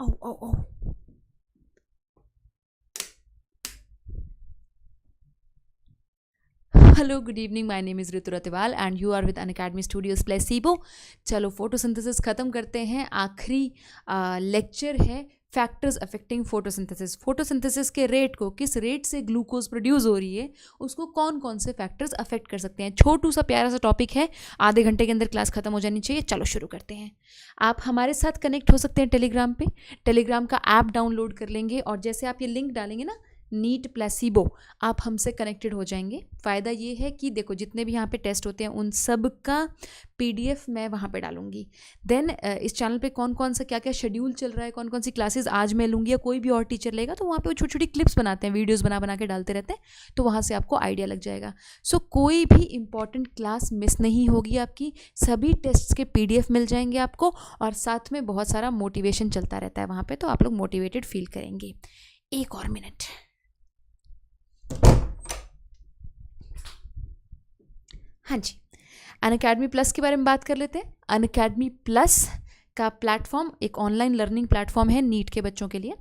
Oh, oh, oh. Hello, good evening. My name is Ritu Ratewal and you are with Unacademy Studios Placebo. चलो photosynthesis ख़त्म करते हैं. आखिरी lecture है factors affecting photosynthesis. Photosynthesis के rate को, किस रेट से ग्लूकोज प्रोड्यूस हो रही है, उसको कौन कौन से फैक्टर्स अफेक्ट कर सकते हैं. छोटू सा प्यारा सा टॉपिक है, आधे घंटे के अंदर क्लास खत्म हो जानी चाहिए. चलो शुरू करते हैं. आप हमारे साथ कनेक्ट हो सकते हैं टेलीग्राम पे. टेलीग्राम का ऐप डाउनलोड कर लेंगे और जैसे आप ये लिंक डालेंगे ना, नीट प्लेसिबो, आप हमसे कनेक्टेड हो जाएंगे. फ़ायदा ये है कि देखो जितने भी यहाँ पे टेस्ट होते हैं उन सब का पीडीएफ मैं वहाँ पे डालूंगी. देन इस चैनल पे कौन कौन सा क्या क्या शेड्यूल चल रहा है, कौन कौन सी क्लासेस आज मैं लूँगी या कोई भी और टीचर लेगा, तो वहाँ पे वो छोटी छोटी क्लिप्स बनाते हैं, वीडियोज़ बना बना के डालते रहते हैं, तो वहाँ से आपको आइडिया लग जाएगा. सो कोई भी इंपॉर्टेंट क्लास मिस नहीं होगी आपकी. सभी टेस्ट के पीडीएफ मिल जाएंगे आपको और साथ में बहुत सारा मोटिवेशन चलता रहता है वहाँ पर, तो आप लोग मोटिवेटेड फील करेंगे. एक और मिनट. हाँ जी, अनअकैडमी प्लस के बारे में बात कर लेते हैं. अनअकैडमी प्लस का प्लेटफॉर्म एक ऑनलाइन लर्निंग प्लेटफॉर्म है नीट के बच्चों के लिए.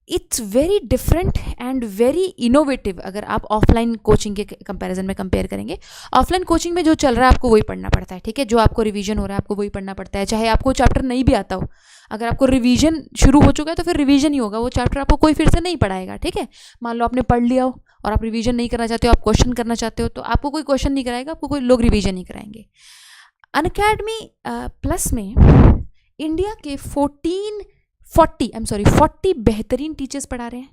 It's very different and very innovative. अगर आप ऑफलाइन कोचिंग के कंपैरिजन में कंपेयर करेंगे, ऑफलाइन कोचिंग में जो चल रहा है आपको वही पढ़ना पड़ता है, ठीक है. जो आपको रिवीजन हो रहा है आपको वही पढ़ना पड़ता है, चाहे आपको चैप्टर नहीं भी आता हो. अगर आपको रिवीजन शुरू हो चुका है तो फिर रिवीजन ही होगा, वो चैप्टर आपको कोई फिर से नहीं पढ़ाएगा, ठीक है. मान लो आपने पढ़ लिया हो और आप रिवीजन नहीं करना चाहते हो, आप क्वेश्चन करना चाहते हो, तो आपको कोई क्वेश्चन नहीं कराएगा, आपको कोई लोग रिवीजन नहीं कराएंगे. अनअकैडमी प्लस में इंडिया के 40 बेहतरीन टीचर्स पढ़ा रहे हैं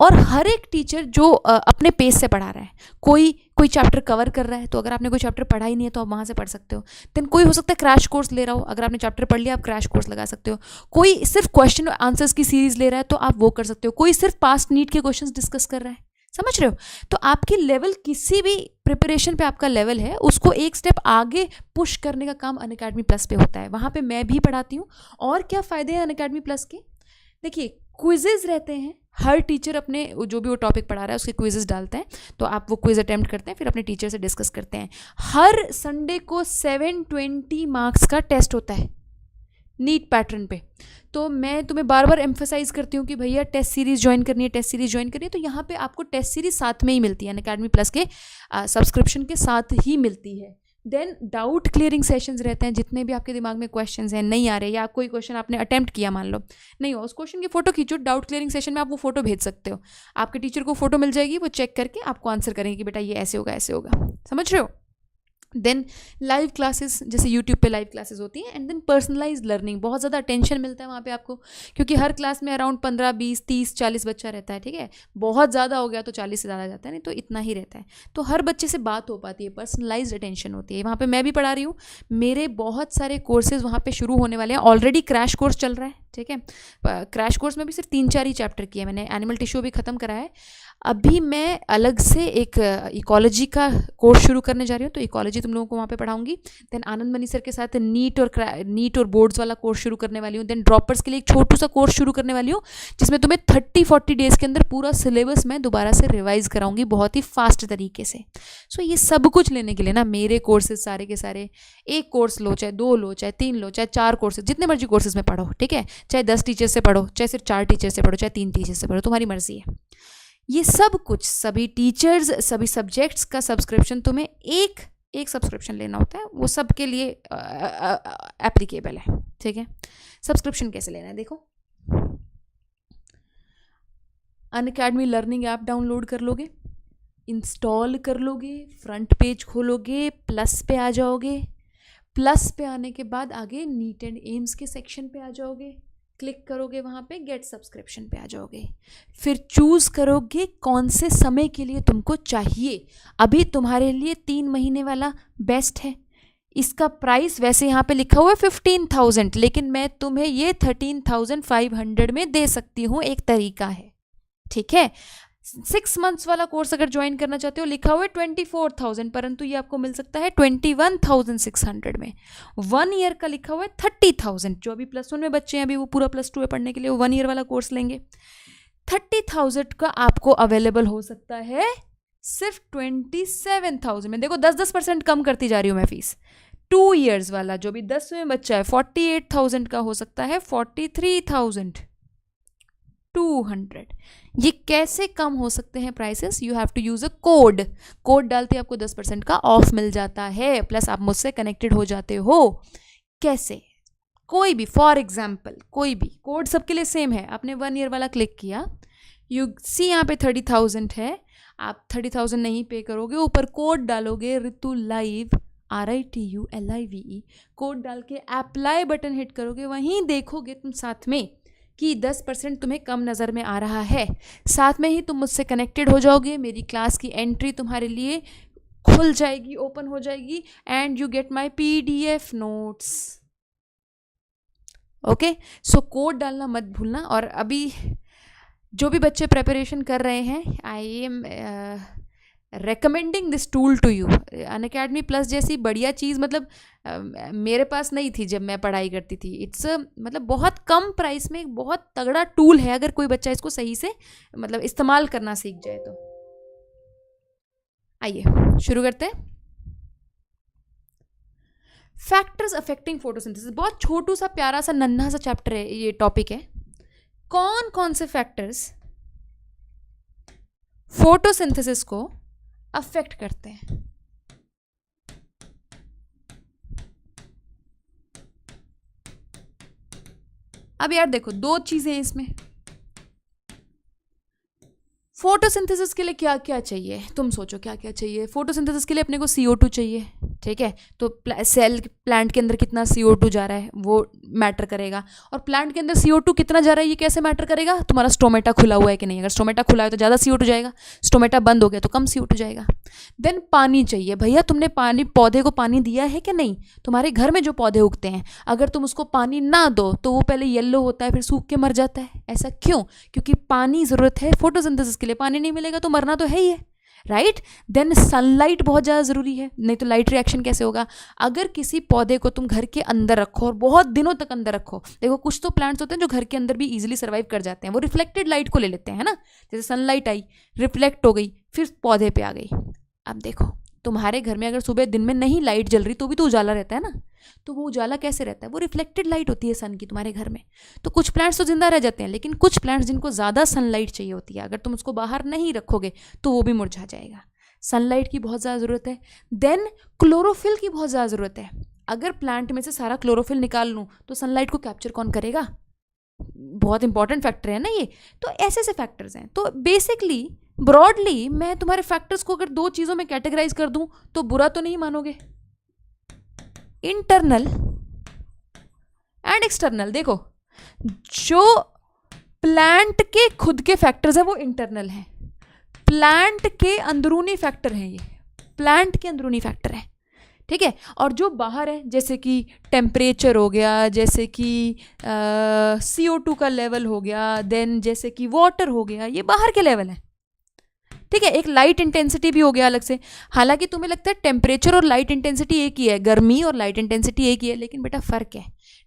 और हर एक टीचर जो अपने पेस से पढ़ा रहा है. कोई चैप्टर कवर कर रहा है, तो अगर आपने कोई चैप्टर पढ़ा ही नहीं है तो आप वहाँ से पढ़ सकते हो. देन कोई हो सकता है क्रैश कोर्स ले रहा हो, अगर आपने चैप्टर पढ़ लिया आप क्रैश कोर्स लगा सकते हो. कोई सिर्फ क्वेश्चन आंसर्स की सीरीज ले रहा है तो आप वो कर सकते हो. कोई सिर्फ पास्ट नीट के क्वेश्चंस डिस्कस कर रहा है, समझ रहे हो. तो आपकी लेवल, किसी भी प्रिपरेशन पे आपका लेवल है, उसको एक स्टेप आगे पुश करने का काम अनअकैडमी प्लस पे होता है. वहाँ पे मैं भी पढ़ाती हूँ. और क्या फ़ायदे हैं अनअकैडमी प्लस के? देखिए, क्विजेज रहते हैं. हर टीचर अपने जो भी वो टॉपिक पढ़ा रहा है उसके क्विजेज डालते हैं, तो आप वो क्विज अटेम्प्ट करते हैं, फिर अपने टीचर से डिस्कस करते हैं. हर संडे को 720 मार्क्स का टेस्ट होता है नीट पैटर्न पे. तो मैं तुम्हें बार बार एम्फेसाइज करती हूँ कि भैया टेस्ट सीरीज़ ज्वाइन करनी है, टेस्ट सीरीज़ ज्वाइन करिए. तो यहाँ पे आपको टेस्ट सीरीज़ साथ में ही मिलती है, अनअकैडमी प्लस के सब्सक्रिप्शन के साथ ही मिलती है. देन डाउट क्लियरिंग सेशंस रहते हैं. जितने भी आपके दिमाग में क्वेश्चंस हैं, नहीं आ रहे, या कोई क्वेश्चन आपने अटेम्प्ट किया, मान लो नहीं हो, उस क्वेश्चन की फोटो खींचो. डाउट क्लियरिंग सेशन में आप वो फोटो भेज सकते हो, आपके टीचर को फोटो मिल जाएगी, वो चेक करके आपको आंसर करेंगे कि बेटा ये ऐसे होगा, ऐसे होगा. समझ रहे हो. देन लाइव क्लासेस, जैसे यूट्यूब पे लाइव क्लासेस होती हैं. एंड देन पर्सनलाइज्ड लर्निंग, बहुत ज़्यादा अटेंशन मिलता है वहाँ पे आपको, क्योंकि हर क्लास में अराउंड 15, 20, 30, 40 बच्चा रहता है, ठीक है. बहुत ज़्यादा हो गया तो 40 से ज़्यादा जाता है, नहीं तो इतना ही रहता है. तो हर बच्चे से बात हो पाती है, पर्सनलाइज्ड अटेंशन होती है. वहाँ पर मैं भी पढ़ा रही हूँ, मेरे बहुत सारे कोर्सेज वहाँ पर शुरू होने वाले हैं. ऑलरेडी क्रैश कोर्स चल रहा है, ठीक है. क्रैश कोर्स में भी सिर्फ 3-4 ही चैप्टर किए मैंने. एनिमल टिश्यू भी ख़त्म करा है. अभी मैं अलग से एक इकोलॉजी का कोर्स शुरू करने जा रही हूँ, तो इकोलॉजी तुम लोगों को वहाँ पे पढ़ाऊंगी. देन आनंद मनी सर के साथ नीट और बोर्ड्स वाला कोर्स शुरू करने वाली हूँ. देन ड्रॉपर्स के लिए एक छोटू सा कोर्स शुरू करने वाली हूँ, जिसमें तुम्हें 30-40 डेज़ के अंदर पूरा सिलेबस मैं दोबारा से रिवाइज कराऊंगी बहुत ही फास्ट तरीके से. सो ये सब कुछ लेने के लिए ना, मेरे कोर्सेज सारे के सारे, एक कोर्स लो, चाहे 2 लो, चाहे 3 लो, चाहे 4 कोर्सेज, जितने मर्जी कोर्सेज में पढ़ो, ठीक है. चाहे 10 टीचर से पढ़ो, चाहे सिर्फ 4 टीचर से पढ़ो, चाहे 3 टीचर से पढ़ो, तुम्हारी मर्जी है. ये सब कुछ, सभी टीचर्स, सभी सब्जेक्ट्स का सब्सक्रिप्शन तुम्हें एक सब्सक्रिप्शन लेना होता है. वो सब के लिए एप्लीकेबल है, ठीक है. सब्सक्रिप्शन कैसे लेना है देखो. अनअकैडमी लर्निंग ऐप डाउनलोड कर लोगे, इंस्टॉल कर लोगे, फ्रंट पेज खोलोगे, प्लस पे आ जाओगे. प्लस पे आने के बाद आगे नीट एंड एम्स के सेक्शन पे आ जाओगे, क्लिक करोगे, वहाँ पे गेट सब्सक्रिप्शन पे आ जाओगे. फिर चूज़ करोगे कौन से समय के लिए तुमको चाहिए. अभी तुम्हारे लिए 3 महीने वाला बेस्ट है. इसका प्राइस वैसे यहाँ पे लिखा हुआ है 15,000, लेकिन मैं तुम्हें ये 13,500 में दे सकती हूँ. एक तरीका है, ठीक है. 6 मंथ्स वाला कोर्स अगर ज्वाइन करना चाहते हो, लिखा हुआ है 24,000, परंतु ये आपको मिल सकता है 21,600 में. 1 ईयर का लिखा हुआ है 30,000. जो अभी +1 में बच्चे हैं, अभी वो पूरा +2 में पढ़ने के लिए वो 1 ईयर वाला कोर्स लेंगे. 30,000 का आपको अवेलेबल हो सकता है सिर्फ 27,000 में. देखो 10-10% कम करती जा रही हूँ मैं फीस. 2 years वाला जो भी 10वें बच्चा है 48,000 का हो सकता है 43,200। ये कैसे कम हो सकते हैं prices? You have to use a code. Code डालते आपको 10% का ऑफ मिल जाता है, प्लस आप मुझसे कनेक्टेड हो जाते हो। कैसे? कोई भी, फॉर एग्जाम्पल कोई भी कोड सबके लिए सेम है। आपने 1 year वाला क्लिक किया, यू सी यहाँ पे 30,000 है, आप 30,000 नहीं पे करोगे, ऊपर कोड डालोगे ऋतु लाइव RITULIVE, कोड डाल के अप्लाई बटन हिट करोगे, वहीं देखोगे तुम साथ में कि 10% तुम्हें कम नज़र में आ रहा है। साथ में ही तुम मुझसे कनेक्टेड हो जाओगे, मेरी क्लास की एंट्री तुम्हारे लिए खुल जाएगी, ओपन हो जाएगी, and you get my PDF notes. Okay, so code डालना मत भूलना। और अभी जो भी बच्चे प्रेपरेशन कर रहे हैं, I am recommending this tool to you. Unacademy plus जैसी बढ़िया चीज़ मतलब मेरे पास नहीं थी जब मैं पढ़ाई करती थी। इट्स मतलब बहुत कम प्राइस में एक बहुत तगड़ा टूल है, अगर कोई बच्चा इसको सही से मतलब इस्तेमाल करना सीख जाए तो। आइए शुरू करते हैं। फैक्टर्स अफेक्टिंग फोटोसिंथेसिस, बहुत छोटू सा प्यारा सा नन्हा सा चैप्टर है, ये टॉपिक है। कौन कौन से फैक्टर्स फोटोसिंथेसिस को अफेक्ट करते हैं? अब यार देखो, दो चीजें हैं इसमें। फोटोसिंथेसिस के लिए क्या क्या चाहिए? तुम सोचो क्या क्या चाहिए। फोटोसिंथेसिस के लिए अपने को CO2 चाहिए, ठीक है? तो सेल प्लांट के अंदर कितना CO2 जा रहा है वो मैटर करेगा। और प्लांट के अंदर CO2 कितना जा रहा है ये कैसे मैटर करेगा? तुम्हारा स्टोमेटा खुला हुआ है कि नहीं। अगर स्टोमेटा खुला है तो ज़्यादा CO2 जाएगा, स्टोमेटा बंद हो गया तो कम CO2 जाएगा। देन पानी चाहिए। भैया तुमने पानी, पौधे को पानी दिया है कि नहीं? तुम्हारे घर में जो पौधे उगते हैं, अगर तुम उसको पानी ना दो तो वो पहले येलो होता है, फिर सूख के मर जाता है। ऐसा क्यों? क्योंकि पानी ज़रूरत है फोटोसिंथेसिस के लिए। पानी नहीं मिलेगा तो मरना तो है ही है, राइट? देन सनलाइट बहुत ज़्यादा ज़रूरी है, नहीं तो लाइट रिएक्शन कैसे होगा? अगर किसी पौधे को तुम घर के अंदर रखो और बहुत दिनों तक अंदर रखो, देखो कुछ तो प्लांट्स होते हैं जो घर के अंदर भी इजीली सर्वाइव कर जाते हैं, वो रिफ्लेक्टेड लाइट को ले लेते हैं, है ना? जैसे सनलाइट आई, रिफ्लेक्ट हो गई, फिर पौधे पे आ गई। अब देखो तुम्हारे घर में अगर सुबह दिन में नहीं लाइट जल रही तो भी तो उजाला रहता है ना, तो वो उजाला कैसे रहता है? वो रिफ्लेक्टेड लाइट होती है सन की तुम्हारे घर में। तो कुछ प्लांट्स तो जिंदा रह जाते हैं, लेकिन कुछ प्लांट्स जिनको ज़्यादा सनलाइट चाहिए होती है, अगर तुम उसको बाहर नहीं रखोगे तो वो भी मुरझा जाएगा। सनलाइट की बहुत ज़्यादा ज़रूरत है। देन क्लोरोफिल की बहुत ज़्यादा ज़रूरत है। अगर प्लांट में से सारा क्लोरोफिल निकाल लूँ तो सनलाइट को कैप्चर कौन करेगा? बहुत इंपॉर्टेंट फैक्टर है ना ये। तो ऐसे ऐसे फैक्टर्स हैं। तो बेसिकली ब्रॉडली मैं तुम्हारे फैक्टर्स को अगर दो चीज़ों में कैटेगराइज कर दूं तो बुरा तो नहीं मानोगे, इंटरनल एंड एक्सटर्नल। देखो जो प्लांट के खुद के फैक्टर्स हैं वो इंटरनल हैं, प्लांट के अंदरूनी फैक्टर हैं, ये प्लांट के अंदरूनी फैक्टर हैं, ठीक है? और जो बाहर है जैसे कि टेम्परेचर हो गया, जैसे कि CO2 का लेवल हो गया, देन जैसे कि वाटर हो गया, ये बाहर के लेवल है, ठीक है? एक लाइट इंटेंसिटी भी हो गया अलग से। हालांकि तुम्हें लगता है टेम्परेचर और लाइट इंटेंसिटी एक ही है, गर्मी और लाइट इंटेंसिटी एक ही है, लेकिन बेटा फ़र्क है।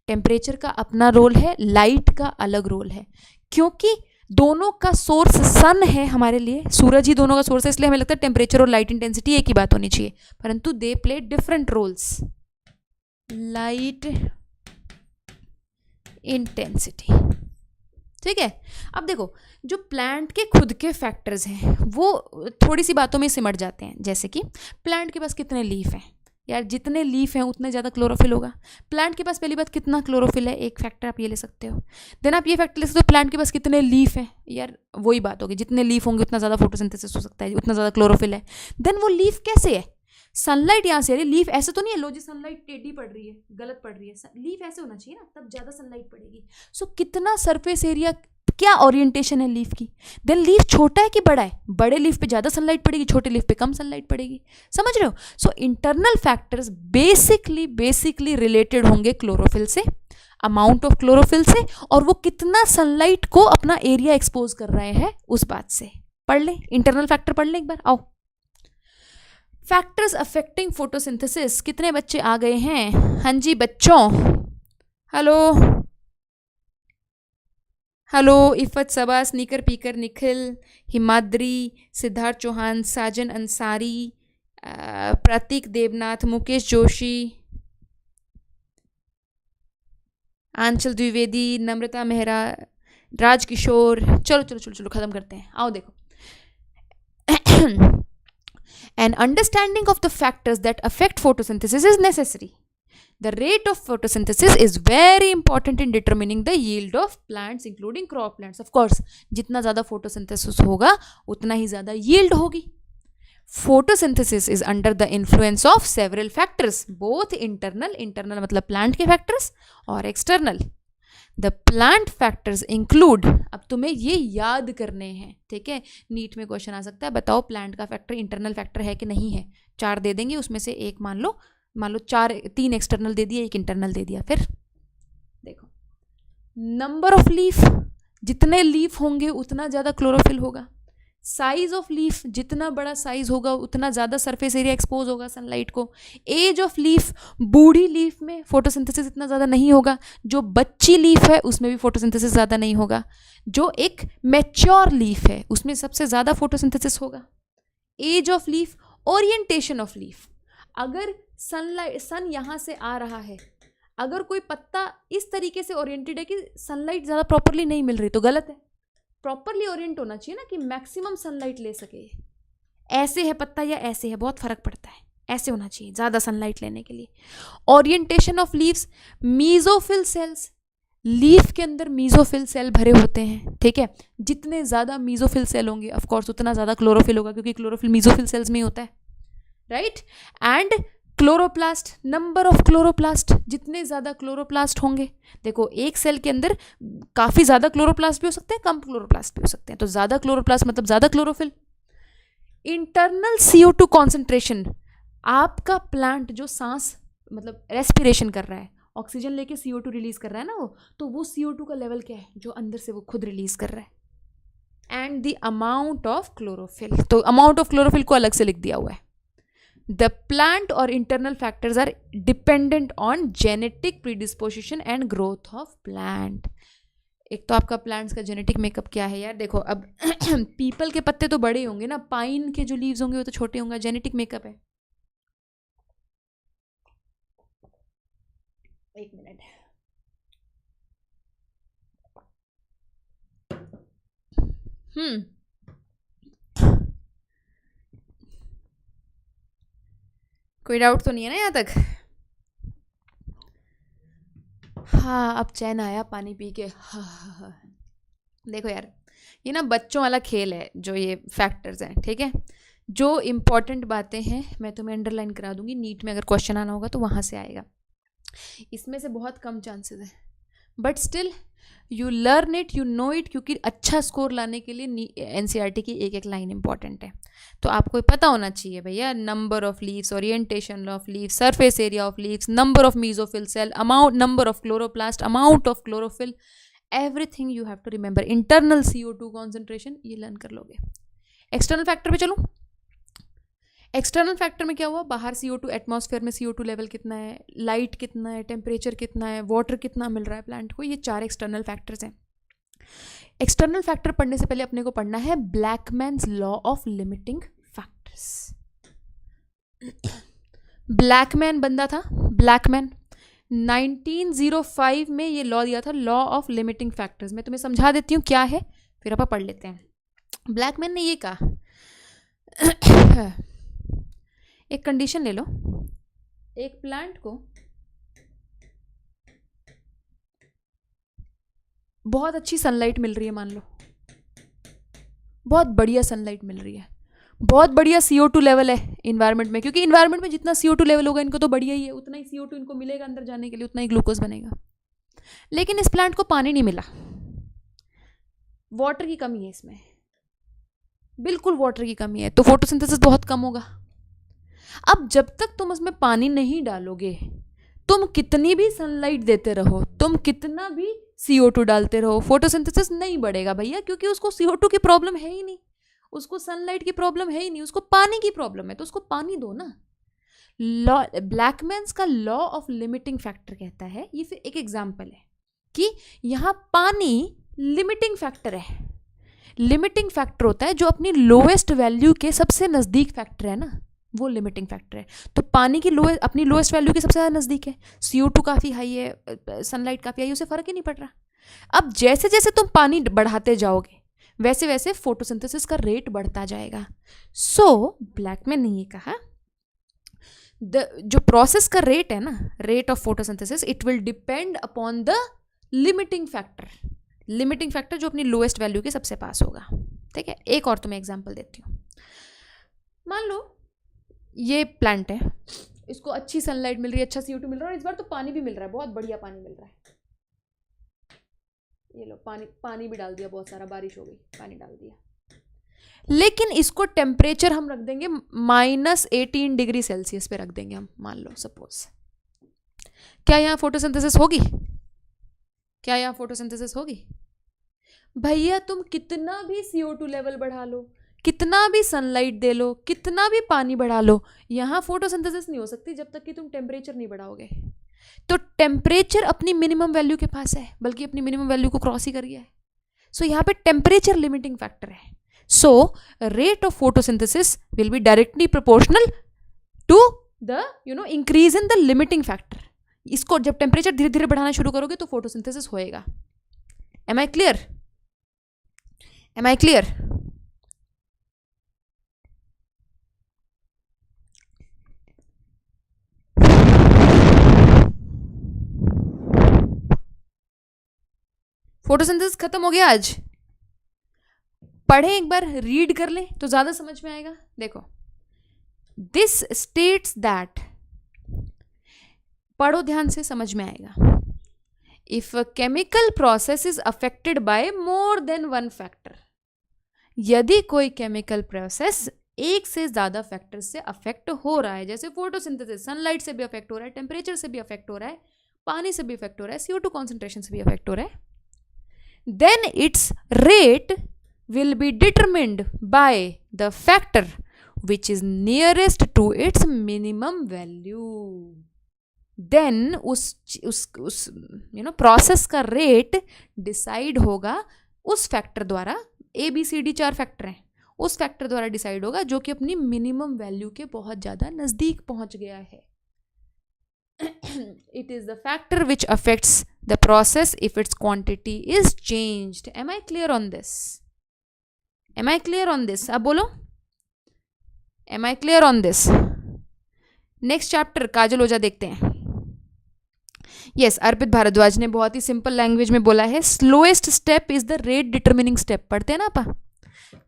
टेम्परेचर का अपना रोल है, लाइट का अलग रोल है, क्योंकि दोनों का सोर्स सन है हमारे लिए, सूरज ही दोनों का सोर्स है, इसलिए हमें लगता है टेम्परेचर और लाइट इंटेंसिटी एक ही बात होनी चाहिए, परंतु they play different roles. Light intensity, ठीक है? अब देखो जो प्लांट के खुद के फैक्टर्स हैं वो थोड़ी सी बातों में सिमट जाते हैं, जैसे कि प्लांट के पास कितने लीफ हैं। यार जितने लीफ हैं उतने ज़्यादा क्लोरोफिल होगा। प्लांट के पास पहली बात कितना क्लोरोफिल है, एक फैक्टर आप ये ले सकते हो। देन आप ये फैक्टर ले सकते हो प्लांट के पास कितने लीफ हैं। यार वही बात होगी, जितने लीफ होंगे उतना ज़्यादा फोटोसिंथेसिस हो सकता है, उतना ज़्यादा क्लोरोफिल है। देन वो लीफ कैसे है? सनलाइट यहाँ से आ रही है, लीफ ऐसे तो नहीं है लो जी सनलाइट टेढ़ी पड़ रही है, गलत पड़ रही है, लीफ ऐसे होना चाहिए ना, तब ज़्यादा सनलाइट पड़ेगी। सो कितना सरफेस एरिया, क्या ओरिएंटेशन है लीफ की। देन लीफ छोटा है कि बड़ा है? बड़े लीफ पे ज़्यादा सनलाइट पड़ेगी, छोटे लीफ पे कम सनलाइट पड़ेगी। समझ रहे हो? So internal factors basically related होंगे क्लोरोफिल से, अमाउंट ऑफ क्लोरोफिल से, और वो कितना सनलाइट को अपना एरिया एक्सपोज कर रहे हैं उस बात से। पढ़ लें इंटरनल फैक्टर, पढ़ लें एक बार। आओ, फैक्टर्स अफेक्टिंग फोटोसिंथेसिस। कितने बच्चे आ गए हैं? हाँ जी बच्चों, हेलो हेलो। इफ़त, सबा, स्नीकर पीकर, निखिल, हिमाद्री, सिद्धार्थ चौहान, साजन अंसारी, प्रतीक देवनाथ, मुकेश जोशी, आंचल द्विवेदी, नम्रता मेहरा, राजकिशोर, चलो चलो चलो चलो खत्म करते हैं, आओ देखो। An understanding of the factors that affect photosynthesis is necessary. The rate of photosynthesis is very important in determining the yield of plants, including crop plants. Of course, जितना ज़्यादा photosynthesis होगा उतना ही ज़्यादा yield होगी. Photosynthesis is under the influence of several factors, both internal मतलब plant के factors और external. The plant factors include, अब तुम्हें ये याद करने हैं, ठीक है, नीट में क्वेश्चन आ सकता है, बताओ प्लांट का फैक्टर इंटरनल फैक्टर है कि नहीं है, 4 दे देंगे, उसमें से एक मान लो 3 एक्सटर्नल दे दिया, 1 इंटरनल दे दिया। फिर देखो नंबर ऑफ लीफ, जितने लीफ होंगे उतना ज़्यादा क्लोरोफिल होगा। साइज ऑफ लीफ, जितना बड़ा साइज होगा उतना ज़्यादा सरफेस एरिया एक्सपोज होगा सनलाइट को। As of leaf, Burhi leaf में फोटोसिंथेसिस इतना ज़्यादा नहीं होगा, जो बच्ची लीफ है उसमें भी फोटोसिंथेसिस ज़्यादा नहीं होगा। जो एक मैच्योर लीफ है उसमें सबसे ज़्यादा फोटोसिंथेसिस होगा। Age of leaf, orientation of leaf, अगर सन यहाँ से आ रहा है, अगर कोई पत्ता इस तरीके से ओरिएंटेड है कि सनलाइट ज़्यादा प्रॉपरली नहीं मिल रही तो गलत है। प्रॉपरली ओरिएंट होना चाहिए ना कि मैक्सिमम सनलाइट ले सके। ऐसे है पत्ता या ऐसे है, बहुत फर्क पड़ता है, ऐसे होना चाहिए ज़्यादा सनलाइट लेने के लिए। Orientation of leaves, mesophyll cells, leaf के अंदर मीजोफिल सेल भरे होते हैं, ठीक है, जितने ज़्यादा मीजोफिल सेल होंगे ऑफकोर्स उतना ज़्यादा क्लोरोफिल होगा, क्योंकि क्लोरोफिल मीजोफिल सेल्स में ही होता है, right. And chloroplast, number of chloroplast, जितने ज़्यादा क्लोरोप्लास्ट होंगे, देखो एक सेल के अंदर काफ़ी ज़्यादा क्लोरोप्लास्ट भी हो सकते हैं, कम क्लोरोप्लास्ट भी हो सकते हैं, तो ज़्यादा क्लोरोप्लास्ट मतलब ज़्यादा क्लोरोफिल। इंटरनल CO2 कॉन्सेंट्रेशन, आपका प्लांट जो सांस मतलब रेस्पिरेशन कर रहा है, ऑक्सीजन लेके CO2 रिलीज कर रहा है ना वो, तो वो CO2 का लेवल क्या है जो अंदर से वो खुद रिलीज कर रहा है। And the amount of chlorophyll, तो अमाउंट ऑफ क्लोरोफिल को अलग से लिख दिया हुआ है। The plant or internal factors are dependent on genetic predisposition and growth of plant. एक तो आपका प्लांट्स का जेनेटिक मेकअप क्या है यार, देखो अब पीपल के पत्ते तो बड़े होंगे ना, पाइन के जो लीव्स होंगे वो तो छोटे होंगे, जेनेटिक मेकअप है। एक मिनट, कोई डाउट तो नहीं है ना यहाँ तक? हाँ अब चैन आया पानी पी के। हाँ। देखो यार ये ना बच्चों वाला खेल है जो ये फैक्टर्स हैं, ठीक है। जो इम्पॉर्टेंट बातें हैं मैं तुम्हें अंडरलाइन करा दूंगी, नीट में अगर क्वेश्चन आना होगा तो वहाँ से आएगा। इसमें से बहुत कम चांसेस है, but still you learn it, you know it, क्योंकि अच्छा स्कोर लाने के लिए NCERT की एक एक लाइन इंपॉर्टेंट है। तो आपको पता होना चाहिए भैया, number of leaves, orientation of leaves, surface area of leaves, number of mesophyll cell, amount, number of chloroplast, amount of chlorophyll, everything you have to remember. Internal CO2 concentration ये learn कर लोगे। एक्सटर्नल फैक्टर पे चलो। External factor में क्या हुआ, बाहर CO2, atmosphere में CO2 लेवल कितना है, लाइट कितना है, टेम्परेचर कितना है, वाटर कितना मिल रहा है प्लांट को, ये 4 एक्सटर्नल फैक्टर्स हैं। एक्सटर्नल फैक्टर पढ़ने से पहले अपने को पढ़ना है Blackman's law of limiting factors. Blackman बंदा था, ब्लैकमैन 1905 में ये लॉ दिया था, लॉ ऑफ लिमिटिंग फैक्टर्स। मैं तुम्हें समझा देती हूँ क्या है, फिर आप पढ़ लेते हैं। ब्लैकमैन ने ये कहा, एक कंडीशन ले लो, एक प्लांट को बहुत अच्छी सनलाइट मिल रही है, मान लो बहुत बढ़िया सनलाइट मिल रही है, बहुत बढ़िया CO2 लेवल है इन्वायरमेंट में, क्योंकि इन्वायरमेंट में जितना CO2 लेवल होगा इनको तो बढ़िया ही है, उतना ही CO2 इनको मिलेगा अंदर जाने के लिए, उतना ही ग्लूकोज बनेगा। लेकिन इस प्लांट को पानी नहीं मिला, वाटर की कमी है इसमें, बिल्कुल वाटर की कमी है, तो फोटोसिंथेसिस बहुत कम होगा। अब जब तक तुम उसमें पानी नहीं डालोगे, तुम कितनी भी सनलाइट देते रहो, तुम कितना भी CO2 डालते रहो, फोटोसिंथेसिस नहीं बढ़ेगा भैया, क्योंकि उसको CO2 की प्रॉब्लम है ही नहीं, उसको सनलाइट की प्रॉब्लम है ही नहीं, उसको पानी की प्रॉब्लम है, तो उसको पानी दो ना। लॉ, ब्लैकमैन्स का लॉ ऑफ लिमिटिंग फैक्टर कहता है, ये फिर एक एग्जाम्पल है कि यहाँ पानी लिमिटिंग फैक्टर है। लिमिटिंग फैक्टर होता है जो अपनी लोएस्ट वैल्यू के सबसे नज़दीक फैक्टर है ना, वो लिमिटिंग फैक्टर है। तो पानी की अपनी लोएस्ट वैल्यू के सबसे ज़्यादा नज़दीक है, CO2 काफ़ी हाई है, सनलाइट काफ़ी हाई है, उसे फ़र्क ही नहीं पड़ रहा। अब जैसे जैसे तुम पानी बढ़ाते जाओगे वैसे वैसे फोटोसिंथेसिस का रेट बढ़ता जाएगा। सो ब्लैकमैन ने ये कहा जो प्रोसेस का रेट है ना, rate of photosynthesis, it will depend upon the limiting factor. Limiting factor जो अपनी लोएस्ट वैल्यू के सबसे पास होगा। ठीक है, एक और तुम्हें एग्जांपल देती हूँ। मान लो ये प्लांट है, इसको अच्छी सनलाइट मिल रही है, अच्छा CO2 मिल रहा है, और इस बार तो पानी भी मिल रहा है, बहुत बढ़िया पानी मिल रहा है। ये लो पानी भी डाल दिया, बहुत सारा बारिश हो गई, पानी डाल दिया। लेकिन इसको टेम्परेचर हम रख देंगे -18 डिग्री सेल्सियस पे रख देंगे हम, मान लो सपोज। क्या यहाँ फोटोसिंथेसिस होगी? क्या यहाँ फोटोसिंथेसिस होगी? भैया तुम कितना भी CO2 लेवल बढ़ा लो, कितना भी सनलाइट दे लो, कितना भी पानी बढ़ा लो, यहाँ फोटोसिंथेसिस नहीं हो सकती जब तक कि तुम टेम्परेचर नहीं बढ़ाओगे। तो टेम्परेचर अपनी मिनिमम वैल्यू के पास है, बल्कि अपनी मिनिमम वैल्यू को क्रॉस ही कर गया है। सो यहाँ पे टेम्परेचर लिमिटिंग फैक्टर है। So rate of photosynthesis will be directly proportional to the increase in the limiting factor. इसको जब टेम्परेचर धीरे धीरे बढ़ाना शुरू करोगे तो फोटोसिंथेसिस होएगा। Am I clear? Am I clear? Photosynthesis खत्म हो गया आज। पढ़े एक बार, रीड कर ले तो ज्यादा समझ में आएगा। देखो, दिस स्टेट्स दैट, पढ़ो ध्यान से, समझ में आएगा। If a chemical process is affected by more than one factor, यदि कोई केमिकल प्रोसेस एक से ज्यादा फैक्टर से अफेक्ट हो रहा है, जैसे फोटोसिंथेसिस सनलाइट से भी अफेक्ट हो रहा है, टेम्परेचर से भी अफेक्ट हो रहा है, पानी से भी अफेक्ट हो रहा है, CO2 कॉन्सेंट्रेशन से भी अफेक्ट हो रहा है, then its rate will be determined by the factor which is nearest to its minimum value. Then उस प्रोसेस का रेट डिसाइड होगा उस फैक्टर द्वारा। ABCD 4 फैक्टर हैं, उस फैक्टर द्वारा डिसाइड होगा जो कि अपनी मिनिमम वैल्यू के बहुत ज़्यादा नज़दीक पहुंच गया है। It is the factor which affects the process if its quantity is changed. Am I clear on this? Am I clear on this? अब बोलो, Am I clear on this? Next chapter Kajal Ojha देखते हैं। यस, अर्पित भारद्वाज ने बहुत ही simple language में बोला है, slowest step is the rate determining step. पढ़ते हैं ना आपा,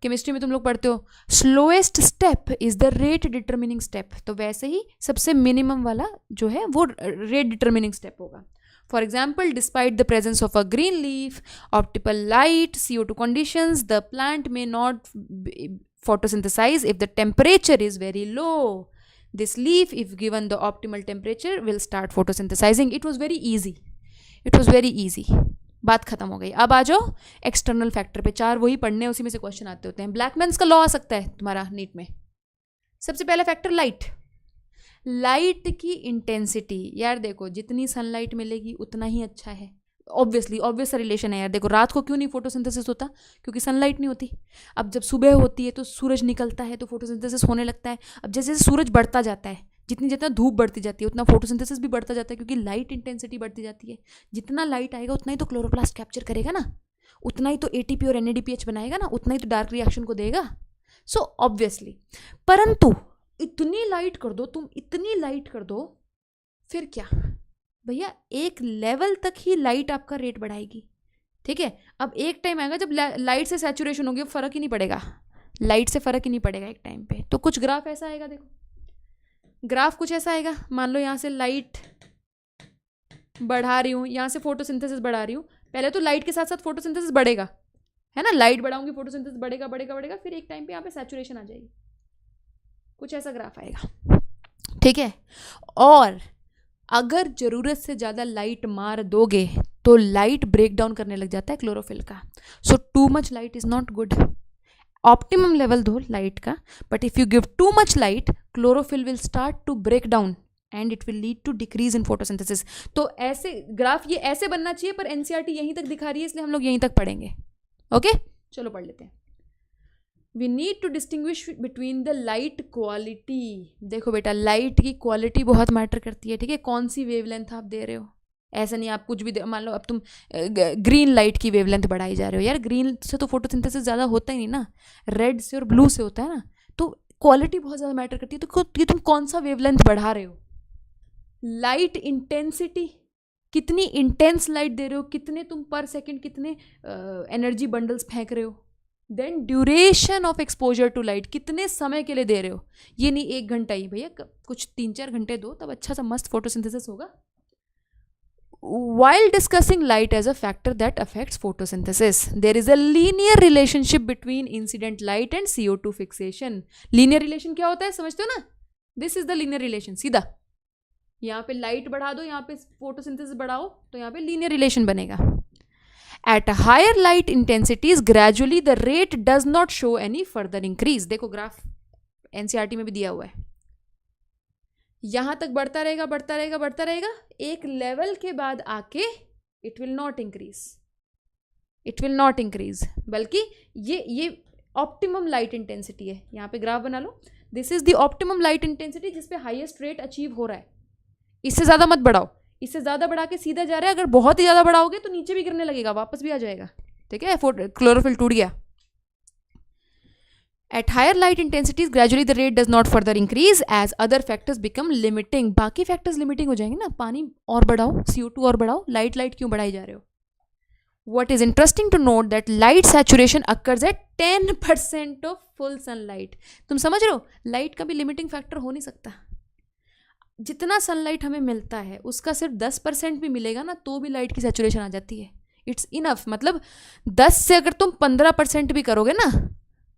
केमिस्ट्री में तुम लोग पढ़ते हो, slowest step is the rate determining step. तो वैसे ही सबसे मिनिमम वाला जो है वो रेट डिटर्मिनिंग स्टेप होगा। For example, despite the presence of a green leaf, optical light, CO2 conditions, the plant may not photosynthesize if the temperature is very low. This leaf, if given the optimal temperature, will start photosynthesizing. It was very easy. It was very easy. बात खत्म हो गई। अब आ जाओ external factor पे। 4 वही पढ़ने, उसी में से क्वेश्चन आते होते हैं। ब्लैकमैन्स का लॉ आ सकता है तुम्हारा नीट में। सबसे पहला फैक्टर लाइट, लाइट की इंटेंसिटी। यार देखो, जितनी सनलाइट मिलेगी उतना ही अच्छा है। ऑब्वियसली ऑब्वियस रिलेशन है यार। देखो, रात को क्यों नहीं फोटोसिंथेसिस होता? क्योंकि सनलाइट नहीं होती। अब जब सुबह होती है तो सूरज निकलता है तो फोटोसिंथेसिस होने लगता है। अब जैसे जैसे सूरज बढ़ता जाता है, जितना धूप बढ़ती जाती है उतना फोटोसिंथेसिस भी बढ़ता जाता है, क्योंकि लाइट इंटेंसिटी बढ़ती जाती है। जितना लाइट आएगा उतना ही तो क्लोरोप्लास्ट कैप्चर करेगा ना, उतना ही तो ATP और NADPH बनाएगा ना, उतना ही तो डार्क रिएक्शन को देगा। सो ऑब्वियसली, परंतु इतनी लाइट कर दो तुम, इतनी लाइट कर दो, फिर क्या भैया, एक लेवल तक ही लाइट आपका रेट बढ़ाएगी। ठीक है, अब एक टाइम आएगा जब लाइट से सैचुरेशन होगी, फर्क ही नहीं पड़ेगा, लाइट से फर्क ही नहीं पड़ेगा एक टाइम पे। तो कुछ ग्राफ ऐसा आएगा, देखो ग्राफ कुछ ऐसा आएगा। मान लो यहाँ से लाइट बढ़ा रही हूँ, यहाँ से फोटोसिंथेसिस बढ़ा रही हूँ। पहले तो लाइट के साथ साथ फोटोसिंथेसिस बढ़ेगा, है ना, लाइट बढ़ाऊंगी, फोटोसिंथेसिस बढ़ेगा बढ़ेगा बढ़ेगा, फिर एक टाइम पे यहाँ पे सैचुरेशन आ जाएगी। कुछ ऐसा ग्राफ आएगा। ठीक है, और अगर ज़रूरत से ज़्यादा लाइट मार दोगे तो लाइट ब्रेक डाउन करने लग जाता है क्लोरोफिल का। So too much light is not good. Optimum level दो लाइट का, but if you give too much light, chlorophyll will start to break down and it will lead to decrease in photosynthesis. तो ऐसे graph ये ऐसे बनना चाहिए, पर NCERT यहीं तक दिखा रही है, इसलिए हम लोग यहीं तक पढ़ेंगे। ओके, चलो पढ़ लेते हैं। We need to distinguish between the light quality. देखो बेटा, लाइट की क्वालिटी बहुत मैटर करती है, ठीक है, कौन सी वेवलेंथ आप दे रहे हो। ऐसा नहीं आप कुछ भी मान लो अब तुम ग्रीन लाइट की वेवलेंथ बढ़ाई जा रहे हो, यार ग्रीन से तो फोटोसिंथेसिस ज़्यादा होता ही नहीं ना, रेड से और ब्लू से होता है ना, तो क्वालिटी बहुत ज़्यादा मैटर करती है। तो ये तुम कौन सा वेवलेंथ बढ़ा रहे हो। लाइट इंटेंसिटी, कितनी इंटेंस लाइट दे रहे हो, कितने तुम पर सेकेंड कितने एनर्जी बंडल्स फेंक रहे हो। Then duration of exposure to light, कितने समय के लिए दे रहे हो। ये नहीं 1 घंटा ही, भैया कुछ 3-4 घंटे दो, तब अच्छा सा मस्त फोटोसिंथेसिस होगा। While discussing light as a factor that affects photosynthesis, there is a linear relationship between incident light and CO2 fixation. Linear relation क्या होता है समझते हो ना? This is the linear relation. सीधा यहाँ पे लाइट बढ़ा दो, यहाँ पे फोटोसिंथेसिस बढ़ाओ, तो यहाँ पे linear relation बनेगा. At a higher light intensities, gradually the rate does not show any further increase. देखो ग्राफ NCERT में भी दिया हुआ है, यहाँ तक बढ़ता रहेगा बढ़ता रहेगा बढ़ता रहेगा, एक लेवल के बाद आके इट विल नॉट इंक्रीज, बल्कि ये ऑप्टिमम लाइट इंटेंसिटी है। यहाँ पे ग्राफ बना लो, this is the optimum light intensity जिसपे हाईएस्ट रेट अचीव हो रहा है। इससे ज़्यादा मत बढ़ाओ, इससे ज़्यादा बढ़ा के सीधा जा रहा है, अगर बहुत ही ज़्यादा बढ़ाओगे तो नीचे भी गिरने लगेगा, वापस भी आ जाएगा, ठीक है, क्लोरोफिल टूट गया। At higher light intensities, gradually the rate does not further increase as other factors become limiting. बाकी factors limiting हो जाएंगे ना, पानी और बढ़ाओ, CO2 और बढ़ाओ, लाइट क्यों बढ़ाई जा रहे हो। What is interesting to note that light saturation occurs at 10% of full sunlight. तुम समझ रहे हो, लाइट का भी लिमिटिंग फैक्टर हो नहीं सकता। जितना सनलाइट हमें मिलता है उसका सिर्फ 10% भी मिलेगा ना, तो भी लाइट की सैचुरेशन आ जाती है। इट्स इनफ, मतलब 10 से अगर तुम 15% भी करोगे ना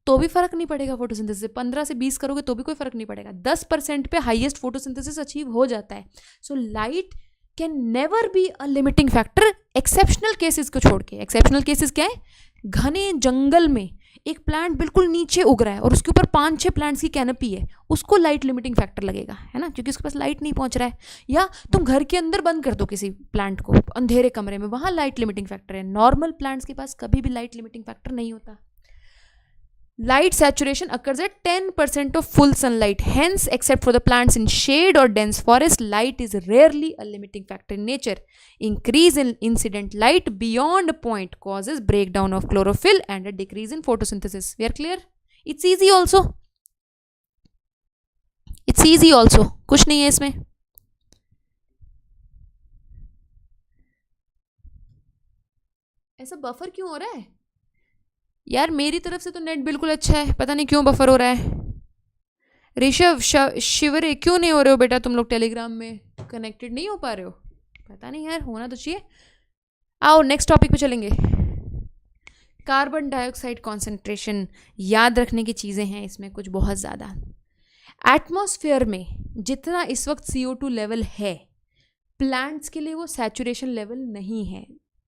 तो भी फर्क नहीं पड़ेगा फोटोसिंथेसिस से। 15 से 20 करोगे तो भी कोई फर्क नहीं पड़ेगा, 10% पे हाईएस्ट फोटोसिंथेसिस अचीव हो जाता है। So light can never be a limiting factor, exceptional cases को छोड़ के। एक्सेप्शनल केसेस क्या है, घने जंगल में एक प्लांट बिल्कुल नीचे उग रहा है और उसके ऊपर 5-6 प्लांट्स की कैनपी है, उसको लाइट लिमिटिंग फैक्टर लगेगा, है ना, क्योंकि उसके पास लाइट नहीं पहुंच रहा है। या तुम घर के अंदर बंद कर दो किसी प्लांट को अंधेरे कमरे में, वहां लाइट लिमिटिंग फैक्टर है। नॉर्मल प्लांट्स के पास कभी भी लाइट लिमिटिंग फैक्टर नहीं होता। Light saturation occurs at 10% of full sunlight. Hence, except for the plants in shade or dense forest, light is rarely a limiting factor in nature. Increase in incident light beyond a point causes breakdown of chlorophyll and a decrease in photosynthesis. We are clear? It's easy also. It's easy also. कुछ नहीं है इसमें। ऐसा buffer क्यों हो रहा है यार? मेरी तरफ से तो नेट बिल्कुल अच्छा है, पता नहीं क्यों बफर हो रहा है। ऋषभ शिवरे क्यों नहीं हो रहे हो बेटा, तुम लोग टेलीग्राम में कनेक्टेड नहीं हो पा रहे हो, पता नहीं यार, होना तो चाहिए। आओ नेक्स्ट टॉपिक पे चलेंगे। कार्बन डाइऑक्साइड कॉन्सेंट्रेशन, याद रखने की चीज़ें हैं इसमें कुछ बहुत ज़्यादा। एटमॉस्फेयर में जितना इस वक्त CO2 लेवल है, प्लांट्स के लिए वो सैचुरेशन लेवल नहीं है,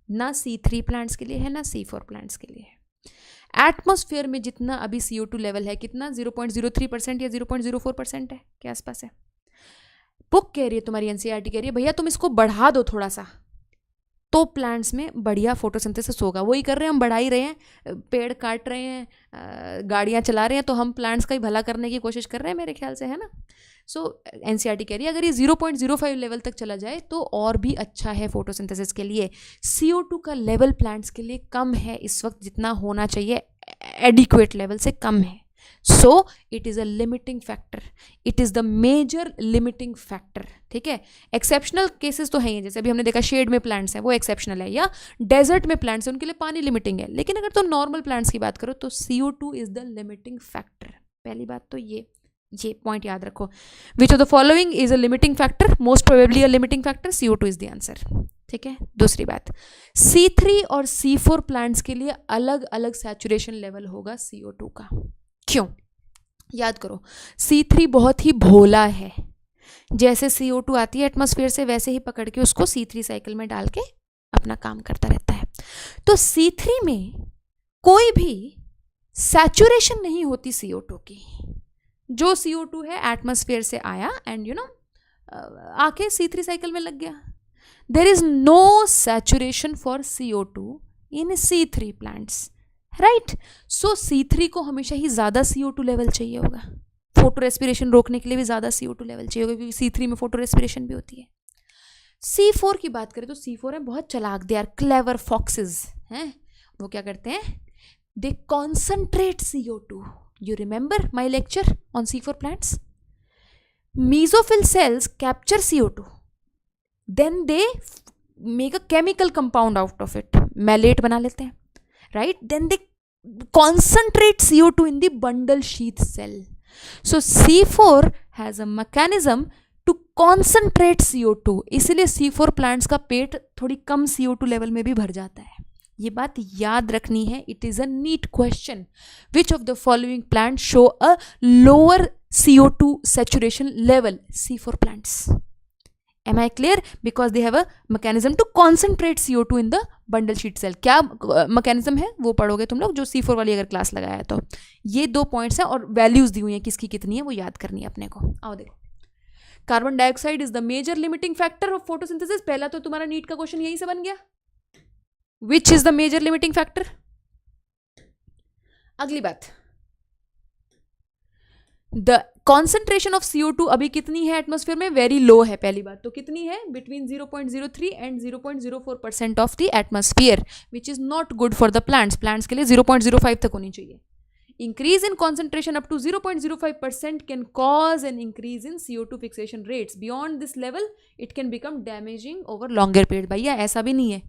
ना C3 प्लांट्स के लिए है ना C4 प्लांट्स के लिए है। एटमॉस्फेयर में जितना अभी CO2 लेवल है, कितना 0.03% या 0.04% है के आसपास है। बुक कह रही है तुम्हारी NCERT कह रही है भैया तुम इसको बढ़ा दो थोड़ा सा, तो प्लांट्स में बढ़िया फोटोसिंथेसिस होगा। वही कर रहे हैं हम, बढ़ा ही रहे हैं, पेड़ काट रहे हैं, गाड़ियाँ चला रहे हैं, तो हम प्लांट्स का ही भला करने की कोशिश कर रहे हैं मेरे ख्याल से, है ना। सो NCERT कह रही है अगर ये 0.05 लेवल तक चला जाए तो और भी अच्छा है फोटोसिंथेसिस के लिए। CO2 का लेवल प्लांट्स के लिए कम है इस वक्त, जितना होना चाहिए एडिक्वेट लेवल से कम है। So it is a limiting factor, it is the major limiting factor, ठीक है। एक्सेप्शनल केसेस तो हैं, जैसे अभी हमने देखा शेड में प्लांट्स हैं वो एक्सेप्शनल है, या डेजर्ट में प्लांट्स हैं उनके लिए पानी लिमिटिंग है। लेकिन अगर तो नॉर्मल प्लांट्स की बात करो तो CO2 is the limiting factor. पहली बात तो ये पॉइंट याद रखो। विच of the following is a limiting factor, most probably a limiting factor, CO2 is the answer, ठीक है। दूसरी बात, C3 और C4 प्लांट्स के लिए अलग अलग सैचुरेशन लेवल होगा CO2 का। क्यों? याद करो, C3 बहुत ही भोला है, जैसे CO2 आती है एटमॉस्फेयर से वैसे ही पकड़ के उसको C3 साइकिल में डाल के अपना काम करता रहता है। तो C3 में कोई भी सैचुरेशन नहीं होती CO2 की। जो CO2 है एटमॉस्फेयर से आया एंड आके C3 साइकिल में लग गया। There is no saturation for CO2 in C3 plants. Right. So C3 को हमेशा ही ज़्यादा CO2 लेवल चाहिए होगा, फोटो रेस्पिरेशन रोकने के लिए भी ज़्यादा CO2 लेवल चाहिए होगा, क्योंकि C3 में फोटो रेस्पिरेशन भी होती है। C4 की बात करें तो C4 है बहुत चालाक, दे आर क्लेवर फॉक्सेस हैं। वो क्या करते हैं, they concentrate CO2। You remember my lecture on C4 plants? Mesophyll cells capture CO2, then they make a chemical compound out of it, malate बना लेते हैं, right? Then they concentrate CO2 in the bundle sheath cell. So C4 has a mechanism to concentrate CO2, इसलिए C4 plants का पेट थोड़ी कम CO2 level में भी भर जाता है। ये बात याद रखनी है। It is a NEET question. Which of the following plant show a lower CO2 saturation level? C4 plants. Am I clear? Because they have a mechanism to concentrate CO2 in the bundle sheath cell. क्या mechanism है वो पढ़ोगे तुम लोग, जो C4 वाली अगर class लगाया तो। ये 2 पॉइंट्स हैं और वैल्यूज दी हुई हैं किसकी कितनी है वो याद करनी है अपने को। आओ देखो, carbon dioxide is the major limiting factor of photosynthesis. पहला तो तुम्हारा नीट का क्वेश्चन यहीं से बन गया, which is the major limiting factor. अगली बात, द कॉन्सेंट्रेशन ऑफ CO2 अभी कितनी है एटमॉस्फेयर में? वेरी लो है। पहली बात तो कितनी है? Between 0.03 and 0.04% of the atmosphere, which is not good for the plants. Plants के लिए 0.05 तक होनी चाहिए। Increase in concentration up to 0.05% can cause an increase in CO2 fixation rates. Beyond this level, it can become damaging over longer period. भैया ऐसा भी नहीं है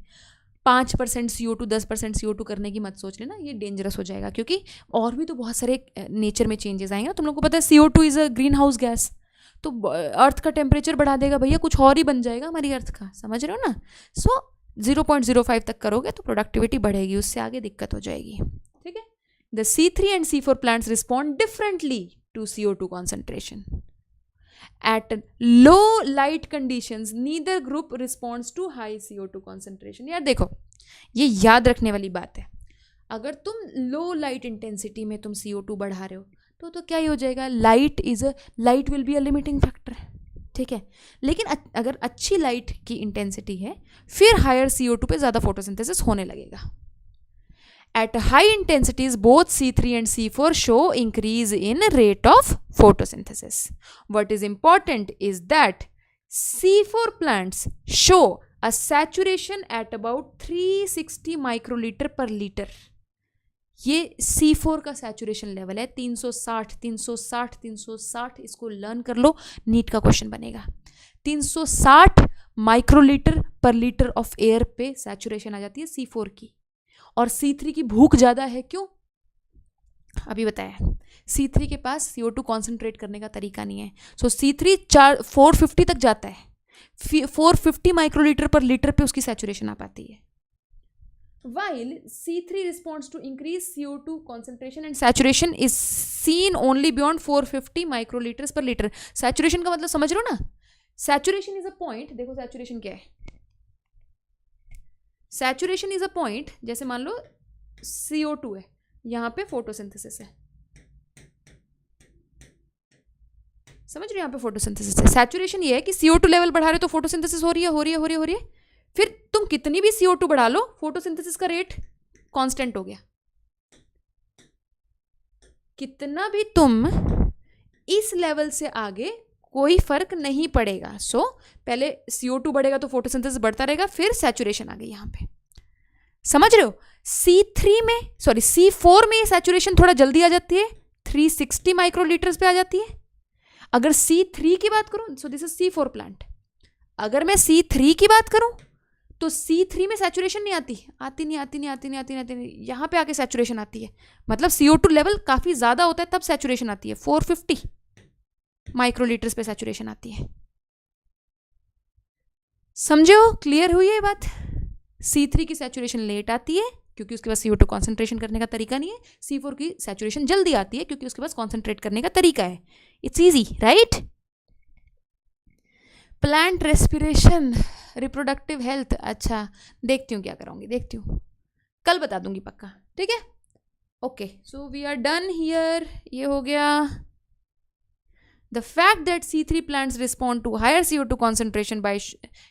5% CO2 10% CO2 करने की मत सोच लेना, ये डेंजरस हो जाएगा, क्योंकि और भी तो बहुत सारे नेचर में चेंजेस आएंगे ना। तुम लोग को पता है CO2 is a green house gas, तो अर्थ का टेम्परेचर बढ़ा देगा भैया, कुछ और ही बन जाएगा हमारी अर्थ का, समझ रहे हो ना। सो 0.05 तक करोगे तो प्रोडक्टिविटी बढ़ेगी, उससे आगे दिक्कत हो जाएगी, ठीक है। The C3 and C4 plants respond differently to CO2 concentration. At low light conditions, neither group responds to high CO2 concentration. यार देखो, ये याद रखने वाली बात है। अगर तुम लो लाइट इंटेंसिटी में तुम CO2 बढ़ा रहे हो तो क्या ही हो जाएगा, light will be a limiting factor, ठीक है। लेकिन अगर अच्छी लाइट की इंटेंसिटी है फिर हायर CO2 पे ज़्यादा फोटोसिंथेसिस होने लगेगा। At high intensities, both C3 and C4 show increase in rate of photosynthesis. What is important is that C4 plants show a saturation at about 360 microliter per liter. ये C4 का saturation level है 360, इसको learn कर लो, NEET का question बनेगा। 360 microlitre पर litre of air पे saturation आ जाती है C4 की, और C3 की भूख ज़्यादा है। क्यों? अभी बताया, C3 के पास CO2 कॉन्सेंट्रेट करने का तरीका नहीं है। सो C3 450 तक जाता है, 450 माइक्रोलीटर पर लीटर पे उसकी सैचुरेशन आ पाती है। While C3 responds to increased CO2 concentration and saturation is seen only beyond 450 माइक्रोलीटर्स पर लीटर। सैचुरेशन का मतलब समझ रहे हो ना, सैचुरेशन इज अ पॉइंट। देखो सैचुरेशन क्या है, सैचुरेशन इज अ पॉइंट, जैसे मान लो CO2 है, यहाँ पे फोटोसिंथेसिस है, समझ रहे हो, यहाँ पे फोटोसिंथेसिस है। सैचुरेशन ये है कि CO2 लेवल बढ़ा रहे हो तो फोटोसिंथेसिस हो रही है। फिर तुम कितनी भी CO2 बढ़ा लो, फोटोसिंथेसिस का रेट कांस्टेंट हो गया। कितना भी तुम इस लेवल से आगे कोई फर्क नहीं पड़ेगा। सो पहले CO2 बढ़ेगा तो फोटोसिंथेसिस बढ़ता रहेगा, फिर सैचुरेशन आ गई यहाँ पे, समझ रहे हो। C4 में सैचुरेशन थोड़ा जल्दी आ जाती है, 360 माइक्रोलीटर्स पे आ जाती है। अगर C3 की बात करूं, so this is C4 plant, अगर मैं C3 की बात करूं तो C3 में सैचुरेशन नहीं आती नहीं, यहाँ पे आके सैचुरेशन आती है। मतलब CO2 लेवल काफी ज्यादा होता है तब सैचुरेशन आती है, 450 माइक्रोलीटर्स पे सैचुरेशन आती है। समझे हो, क्लियर हुई है ये बात। C3 की सैचुरेशन लेट आती है क्योंकि उसके पास CO2 कॉन्सेंट्रेशन करने का तरीका नहीं है। C4 की सैचुरेशन जल्दी आती है क्योंकि उसके पास कॉन्सेंट्रेट करने का तरीका है। It's easy, right. Plant respiration, reproductive health, अच्छा देखती हूँ क्या कराऊंगी, देखती हूँ, कल बता दूंगी पक्का, ठीक है। Okay, so we are done here, ये हो गया The fact that C3 plants respond to higher CO2 concentration by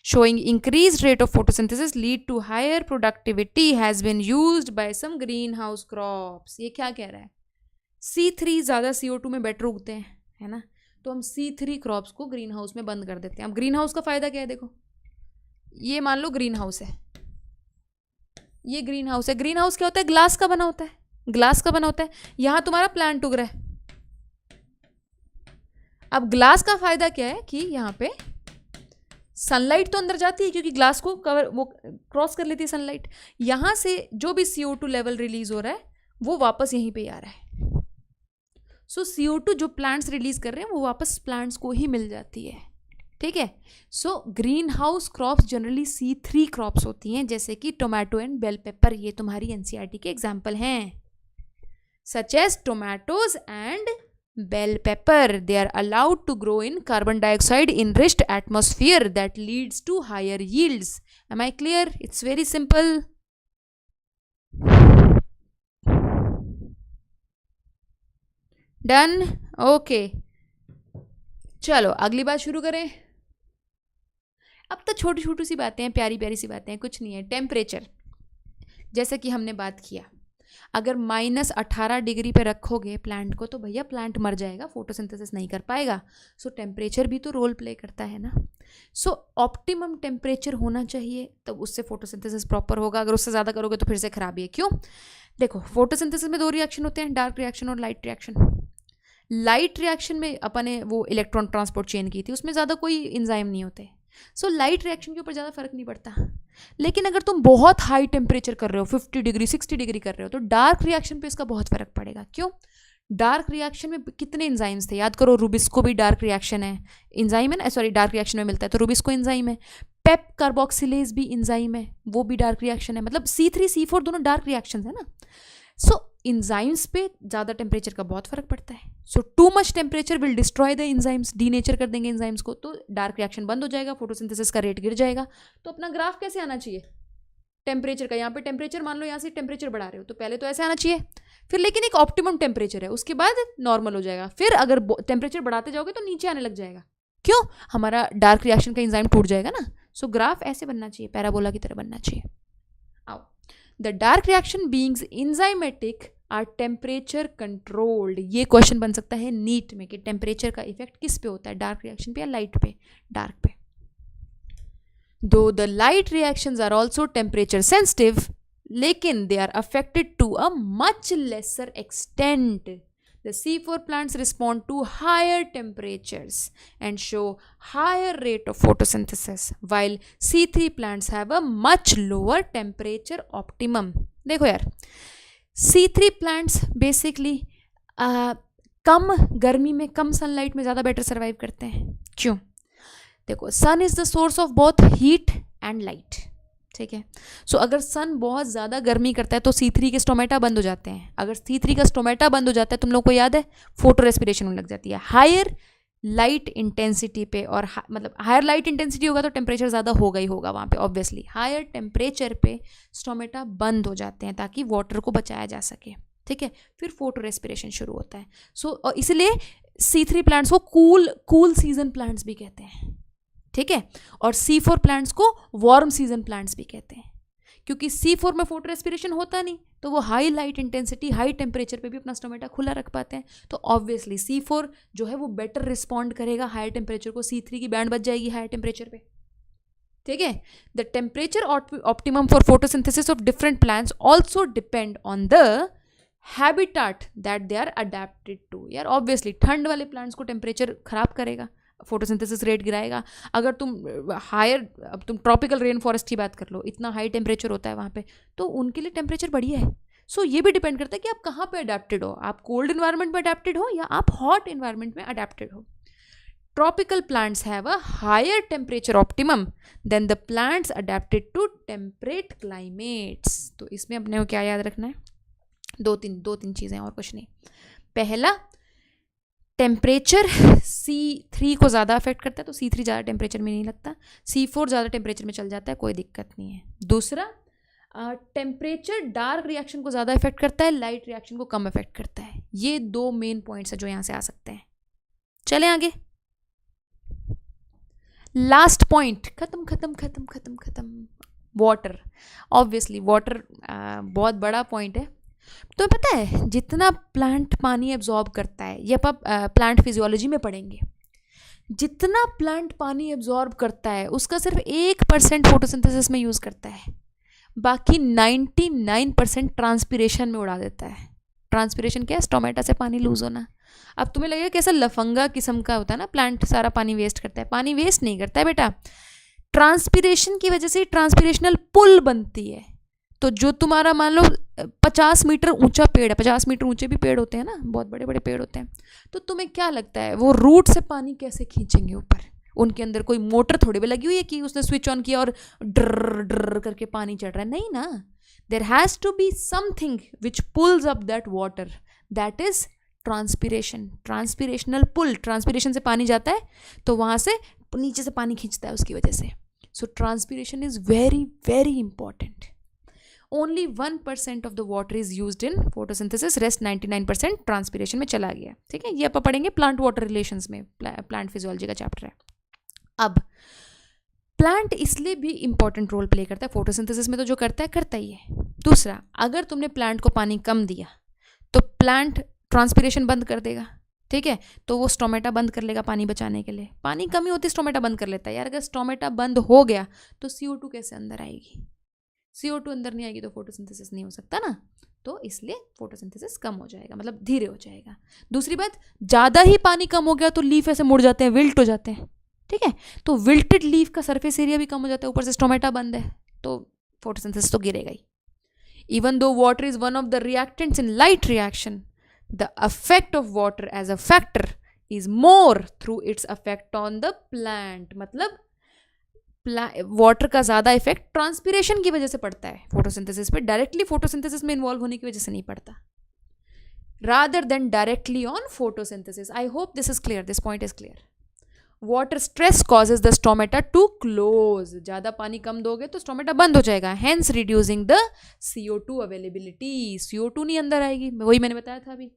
showing increased rate of photosynthesis lead to higher productivity has been used by some greenhouse crops. ये क्या कह रहा है? C3 ज़्यादा CO2 में बेटर उगते हैं, है ना? तो हम C3 क्रॉप्स को ग्रीन हाउस में बंद कर देते हैं. अब ग्रीन हाउस का फ़ायदा क्या है? देखो, ये मान लो ग्रीन हाउस है, ये ग्रीन हाउस है. ग्रीन हाउस क्या होता है? ग्लास का बना होता है. ग्लास का बना होता है. यहाँ तुम्हारा प्लांट उग रहा है. अब ग्लास का फायदा क्या है कि यहाँ पे सनलाइट तो अंदर जाती है क्योंकि ग्लास को कवर वो क्रॉस कर लेती है सनलाइट. यहाँ से जो भी CO2 लेवल रिलीज हो रहा है वो वापस यहीं पे ही आ रहा है. सो CO2 जो प्लांट्स रिलीज कर रहे हैं वो वापस प्लांट्स को ही मिल जाती है. ठीक है. So green house crops generally C3 crops होती हैं, जैसे कि टोमेटो एंड बेल पेपर. ये तुम्हारी NCERT के एग्जाम्पल हैं. Such as tomatoes and bell pepper. They are allowed to grow in carbon dioxide enriched atmosphere that leads to higher yields. Am I clear? It's very simple. Done? Okay. चलो अगली बात शुरू करें. अब तो छोटी छोटी सी बातें हैं, प्यारी प्यारी सी बातें हैं, कुछ नहीं है. टेम्परेचर, जैसे कि हमने बात किया, अगर -18 डिग्री पे रखोगे प्लांट को तो भैया प्लांट मर जाएगा, फोटोसिंथेसिस नहीं कर पाएगा. सो टेम्परेचर भी तो रोल प्ले करता है ना. सो ऑप्टिमम टेम्परेचर होना चाहिए, तब उससे फोटोसिंथेसिस प्रॉपर होगा. अगर उससे ज़्यादा करोगे तो फिर से खराबी है. क्यों? देखो, फोटोसिंथेसिस में 2 रिएक्शन होते हैं, डार्क रिएक्शन और लाइट रिएक्शन. लाइट रिएक्शन में अपन ने वो इलेक्ट्रॉन ट्रांसपोर्ट चेन की थी, उसमें ज़्यादा कोई इंजाइम नहीं होते. सो लाइट रिएक्शन के ऊपर ज़्यादा फर्क नहीं पड़ता. लेकिन अगर तुम बहुत हाई टेम्परेचर कर रहे हो, 50 डिग्री 60 डिग्री कर रहे हो, तो डार्क रिएक्शन पे इसका बहुत फर्क पड़ेगा. क्यों? डार्क रिएक्शन में कितने इंजाइम्स थे? याद करो, रुबिस्को भी डार्क रिएक्शन है, इंजाइम है ना, सॉरी डार्क रिएक्शन में मिलता है, तो रुबिस्को इंजाइम है. पेप कार्बोक्सिलेज भी इंजाइम है, वो भी डार्क रिएक्शन है. मतलब C3 C4 दोनों डार्क रिएक्शन है ना. सो इंजाइम्स पे ज़्यादा टेम्परेचर का बहुत फर्क पड़ता है. So too much temperature will destroy the enzymes, denature कर देंगे इंजाइम्स को, तो डार्क रिएक्शन बंद हो जाएगा, फोटोसिंथेसिस का रेट गिर जाएगा. तो अपना ग्राफ कैसे आना चाहिए? टेम्परेचर का, यहाँ पे टेम्परेचर मान लो, यहाँ से टेम्परेचर बढ़ा रहे हो तो पहले तो ऐसे आना चाहिए, फिर लेकिन एक ऑप्टिमम टेम्परेचर है, उसके बाद नॉर्मल हो जाएगा. फिर अगर टेम्परेचर बढ़ाते जाओगे तो नीचे आने लग जाएगा. क्यों? हमारा डार्क रिएक्शन का इंजाइम टूट जाएगा ना. सो ग्राफ ऐसे बनना चाहिए, पैराबोला की तरह बनना चाहिए. आओ, the dark reaction being enzymatic are temperature controlled. ये क्वेश्चन बन सकता है नीट में कि टेम्परेचर का इफेक्ट किस पे होता है, डार्क रिएक्शन पे या लाइट पे? डार्क पे. Though the light reactions are also temperature sensitive, लेकिन they are affected to a much lesser extent. The C4 plants respond to higher temperatures and show higher rate of photosynthesis, while C3 plants have a much lower temperature optimum. देखो यार, C3 plants basically कम गर्मी में, कम sunlight में ज़्यादा better survive करते हैं. क्यों? देखो, sun is the source of both heat and light. ठीक है. सो अगर सन बहुत ज़्यादा गर्मी करता है तो C3 के स्टोमेटा बंद हो जाते हैं. अगर C3 का स्टोमेटा बंद हो जाता है, तुम लोग को याद है, फोटो रेस्पिरेशन होने लग जाती है. हायर लाइट इंटेंसिटी पे, और मतलब हायर लाइट इंटेंसिटी होगा तो टेम्परेचर ज़्यादा होगा ही होगा वहाँ पे ऑब्वियसली. हायर टेम्परेचर पे स्टोमेटा बंद हो जाते हैं ताकि वाटर को बचाया जा सके. ठीक है. फिर फोटो रेस्पिरेशन शुरू होता है. सो इसलिए C3 प्लांट्स को कूल सीजन प्लांट्स भी कहते हैं. ठीक है. और C4 प्लांट्स को वार्म सीजन प्लांट्स भी कहते हैं, क्योंकि C4 में फोटो रेस्पिरेशन होता नहीं, तो वो high light intensity, high temperature पे भी अपना स्टोमेटा खुला रख पाते हैं. तो ऑब्वियसली C4 जो है वो बेटर रिस्पॉन्ड करेगा हायर टेम्परेचर को. C3 की बैंड बच जाएगी हायर टेम्परेचर पे. ठीक है. The temperature optimum for photosynthesis of different plants also depend on the habitat that they are adapted to. यार ऑब्वियसली ठंड वाले प्लांट्स को टेम्परेचर खराब करेगा, फोटोसिंथेसिस रेट गिराएगा. अगर तुम ट्रॉपिकल रेन फॉरेस्ट की बात कर लो, इतना हाई टेम्परेचर होता है वहाँ पे, तो उनके लिए टेम्परेचर बढ़िया है. सो ये भी डिपेंड करता है कि आप कहाँ पे अडेप्टेड हो, आप कोल्ड इन्वायरमेंट में अडेप्टेड हो या आप हॉट इन्वायरमेंट में अडेप्टेड हो. Tropical plants have a higher temperature optimum than the plants adapted to temperate climates. तो इसमें अपने को क्या याद रखना है? दो तीन चीज़ें, और कुछ नहीं. पहला, टेम्परेचर C3 को ज़्यादा अफेक्ट करता है, तो C3 ज़्यादा टेम्परेचर में नहीं लगता. C4 ज़्यादा टेम्परेचर में चल जाता है, कोई दिक्कत नहीं है. दूसरा, टेम्परेचर डार्क रिएक्शन को ज़्यादा अफेक्ट करता है, लाइट रिएक्शन को कम अफेक्ट करता है. ये 2 मेन पॉइंट्स हैं जो यहाँ से आ सकते हैं. चले आगे, लास्ट पॉइंट, खत्म खत्म खत्म खत्म खत्म, वाटर। ऑब्वियसली वाटर बहुत बड़ा पॉइंट है। तो पता है जितना प्लांट पानी एब्जॉर्ब करता है, ये आप प्लांट फिजियोलॉजी में पढ़ेंगे, जितना प्लांट पानी एब्जॉर्ब करता है उसका सिर्फ 1% फोटोसिंथेसिस में यूज़ करता है, बाकी 99% ट्रांसपिरेशन में उड़ा देता है। ट्रांसपिरेशन क्या है? स्टोमेटा से पानी लूज होना। अब तुम्हें लगेगा कैसा लफंगा किस्म का होता है ना, प्लांट सारा पानी वेस्ट करता है। पानी वेस्ट नहीं करता है बेटा, ट्रांसपिरेशन की वजह से ट्रांसपिरेशनल पुल बनती है। तो जो तुम्हारा मान लो 50 मीटर ऊंचा पेड़ है, 50 मीटर ऊंचे भी पेड़ होते हैं ना, बहुत बड़े बड़े पेड़ होते हैं, तो तुम्हें क्या लगता है वो रूट से पानी कैसे खींचेंगे ऊपर? उनके अंदर कोई मोटर थोड़ी भी लगी हुई है कि उसने स्विच ऑन किया और ड्र ड्र करके पानी चढ़ रहा है, नहीं ना। There has to be something which pulls up that water, that is transpiration, transpirational pull. Transpiration से पानी जाता है तो वहाँ से नीचे से पानी खींचता है उसकी वजह से। So transpiration is very very important. Only 1% of the water is used in photosynthesis, rest 99% transpiration में चला गया। ठीक है, ये आप पढ़ेंगे प्लांट वाटर रिलेशंस में, प्लांट फिजियोलॉजी का चैप्टर है। अब प्लांट इसलिए भी इंपॉर्टेंट रोल प्ले करता है फोटोसिंथेसिस में, तो जो करता ही है। दूसरा, अगर तुमने प्लांट को पानी कम दिया तो प्लांट ट्रांसपिरेशन बंद कर देगा। ठीक है, तो वो स्टोमेटा बंद कर लेगा पानी बचाने के लिए। पानी कमी होती है स्टोमेटा बंद कर लेता है। यार अगर स्टोमेटा बंद हो गया तो CO2 कैसे अंदर आएगी? CO2 अंदर नहीं आएगी तो फोटोसिंथेसिस नहीं हो सकता ना, तो इसलिए फोटोसिंथेसिस कम हो जाएगा, मतलब धीरे हो जाएगा। दूसरी बात, ज़्यादा ही पानी कम हो गया तो लीफ ऐसे मुड़ जाते हैं, विल्ट हो जाते हैं। ठीक है, तो विल्टेड लीफ का सरफेस एरिया भी कम हो जाता है, ऊपर से स्टोमेटा बंद है तो फोटोसिंथेसिस तो गिरेगा ही। Even though water is one of the reactants in light reaction, the effect of water as a factor is more through its effect on the plant. मतलब वाटर का ज़्यादा इफेक्ट ट्रांसपिरेशन की वजह से पड़ता है फोटोसिंथेसिस पे, डायरेक्टली फोटोसिंथेसिस में इन्वॉल्व होने की वजह से नहीं पड़ता, rather than directly on photosynthesis. I hope this is clear, this point is clear. Water stress causes the stomata to close. ज़्यादा पानी कम दोगे तो स्टोमेटा बंद हो जाएगा, hence reducing the CO2 availability. CO2 नहीं अंदर आएगी, वही मैंने बताया था अभी।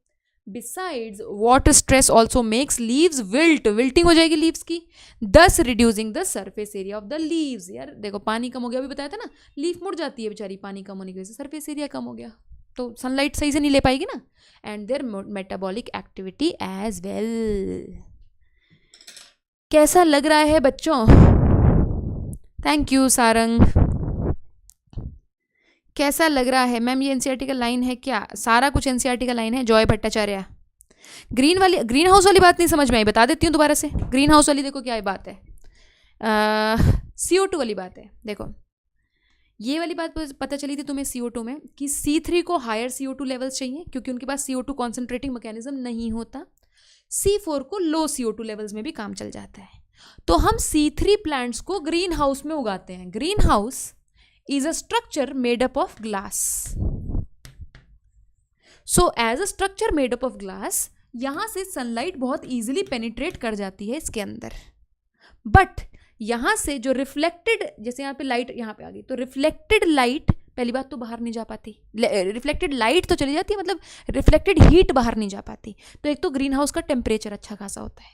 Besides, water stress also makes leaves wilt. Wilting हो जाएगी leaves की, thus reducing the surface area of the leaves. यार देखो पानी कम हो गया, अभी बताया था ना, लीफ मुड़ जाती है बेचारी पानी कम होने की वजह से, सरफेस एरिया कम हो गया तो सनलाइट सही से नहीं ले पाएगी ना, and their metabolic activity as well. कैसा लग रहा है बच्चों? Thank you Sarang. कैसा लग रहा है मैम? ये एनसीईआरटी का लाइन है क्या? सारा कुछ एनसीईआरटी का लाइन है। जॉय भट्टाचार्य, ग्रीन हाउस वाली बात नहीं समझ में आई, बता देती हूँ दोबारा से। ग्रीन हाउस वाली देखो क्या बात है, CO2 वाली बात है। देखो ये वाली बात पता चली थी तुम्हें CO2 में कि C3 को हायर CO2 लेवल्स चाहिए क्योंकि उनके पास CO2 कॉन्सेंट्रेटिंग मैकेनिज्म नहीं होता। C4 को लो CO2 लेवल्स में भी काम चल जाता है। तो हम C3 प्लांट्स को ग्रीन हाउस में उगाते हैं। Green house is a structure made up of glass. So as a structure made up of glass, यहाँ से सनलाइट बहुत easily penetrate कर जाती है इसके अंदर, बट यहाँ से जो रिफ्लेक्टेड, जैसे यहाँ पे लाइट यहाँ पे आ गई तो रिफ्लेक्टेड लाइट पहली बात तो बाहर नहीं जा पाती, रिफ्लेक्टेड लाइट तो चली जाती है, मतलब रिफ्लेक्टेड हीट बाहर नहीं जा पाती। तो एक तो ग्रीन हाउस का टेम्परेचर अच्छा खासा होता है,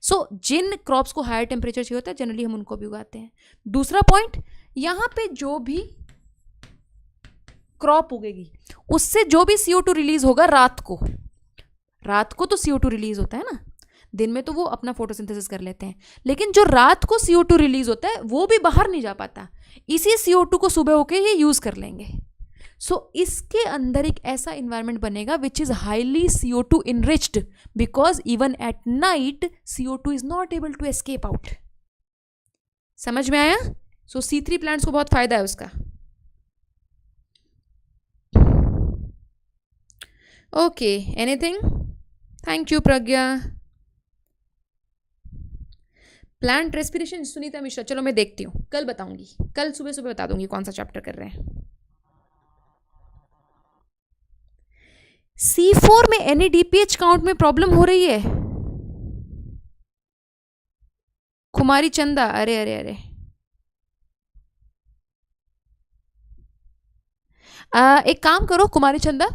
सो जिन क्रॉप्स को हायर टेम्परेचर चाहिए होता है जनरली हम उनको भी उगाते हैं। दूसरा पॉइंट, यहाँ पे जो भी क्रॉप उगेगी उससे जो भी CO2 रिलीज होगा रात को तो CO2 रिलीज होता है ना, दिन में तो वो अपना फोटोसिंथेसिस कर लेते हैं, लेकिन जो रात को CO2 रिलीज होता है वो भी बाहर नहीं जा पाता, इसी CO2 को सुबह होके ये यूज कर लेंगे। सो इसके अंदर एक ऐसा इन्वायरमेंट बनेगा which is highly CO2 enriched, because even at night CO2 is not able to escape out. समझ में आया? सो C3 प्लांट्स को बहुत फायदा है उसका। Okay, anything? Thank you Pragya. Plant respiration Sunita Mishra, चलो मैं देखती हूँ, कल बताऊंगी, कल सुबह सुबह बता दूंगी कौन सा चैप्टर कर रहे हैं। C4 में NADPH काउंट में प्रॉब्लम हो रही है। कुमारी चंदा, अरे अरे अरे, एक काम करो कुमारी चंदा,